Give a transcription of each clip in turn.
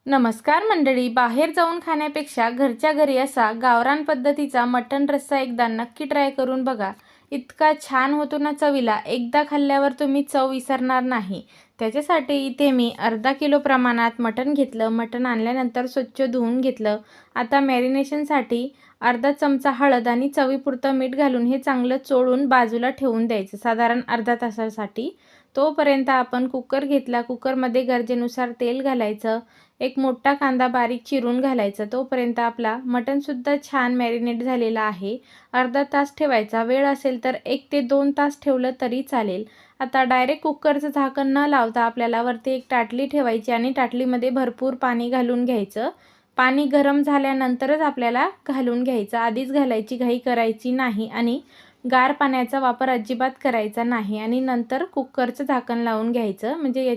नमस्कार मंडळी, बाहेर जाऊन खाण्यापेक्षा घरच्या घरी असा गावरान पद्धतीचा मटण रस्सा एकदा नक्की ट्राय करून बघा। इतका छान होतो ना चवीला, एकदा खाल्ल्यावर तुम्ही चव विसरणार नाही। त्याच्यासाठी इथे मी अर्धा किलो प्रमाणात मटण घेतलं। मटण आणल्यानंतर स्वच्छ धुवून घेतलं। आता मॅरिनेशनसाठी अर्धा चमचा हळद आणि चवीपुरतं मीठ घालून हे चांगलं चोळून बाजूला ठेवून द्यायचं साधारण अर्धा तासासाठी। तोपर्यंत आपण कुकर घेतला। कुकरमध्ये गरजेनुसार तेल घालायचं। एक मोठा कांदा बारीक चिरून घालायचा। तोपर्यंत आपला मटणसुद्धा छान मॅरिनेट झालेला आहे। अर्धा तास ठेवायचा। वेळ असेल तर 1 ते 2 तास ठेवलं तरी चालेल। आता डायरेक्ट कुकरचं झाकण न लावता आपल्याला वरती एक ताटली ठेवायची आणि ताटलीमध्ये भरपूर पाणी घालून घ्यायचं। पाणी गरम झाल्यानंतरच आपल्याला घालून घ्यायचं, आधीच घालायची घाई करायची नाही आणि गार पाण्याचा वापर अजिबात करायचा नाही आणि नंतर कुकरचं झाकण लावून घ्यायचं। म्हणजे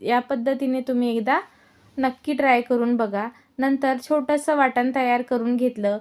या पद्धतीने तुम्ही एकदा नक्की ट्राय करून बघा। नंतर छोटंसं वाटण तयार करून घेतलं।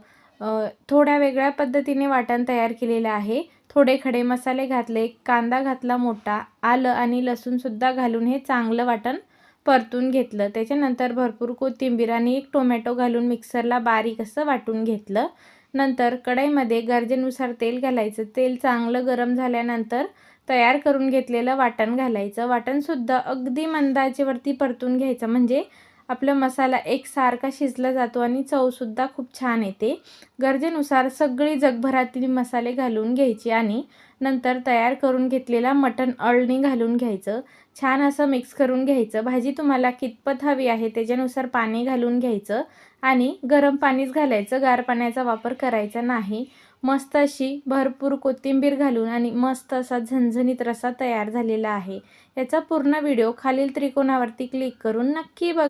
थोड्या वेगळ्या पद्धतीने वाटण तयार केलेलं आहे। थोडे खडे मसाले घातले, कांदा घातला मोठा, आलं आणि लसूणसुद्धा घालून हे चांगलं वाटण परतून घेतलं। त्याच्यानंतर भरपूर कोथिंबीर आणि एक टोमॅटो घालून मिक्सरला बारीक असं वाटून घेतलं। नंतर कढईमध्ये गरजेनुसार तेल घालायचं। तेल चांगलं गरम झाल्यानंतर तयार करून घेतलेलं वाटण घालायचं। वाटणसुद्धा अगदी मंद आचेवरती परतून घ्यायचं, म्हणजे आपला मसाला एकसारखा शिजला जातो आणि चवसुद्धा खूप छान येते। गरजेनुसार सगळी जगभरातील मसाले घालून घ्यायचे आणि नंतर तयार करून घेतलेला मटण अळणी घालून घ्यायचं। छान असं मिक्स करून घ्यायचं। भाजी तुम्हाला कितपत हवी आहे त्याच्यानुसार पाणी घालून घ्यायचं आणि गरम पाणीच घालायचं, गार पाण्याचा वापर करायचा नाही। मस्त अशी भरपूर कोथिंबीर घालून आणि मस्त असा झणझणीत रस्सा तयार झालेला आहे। याचा पूर्ण व्हिडिओ खालील त्रिकोणावरती क्लिक करून नक्की बघा।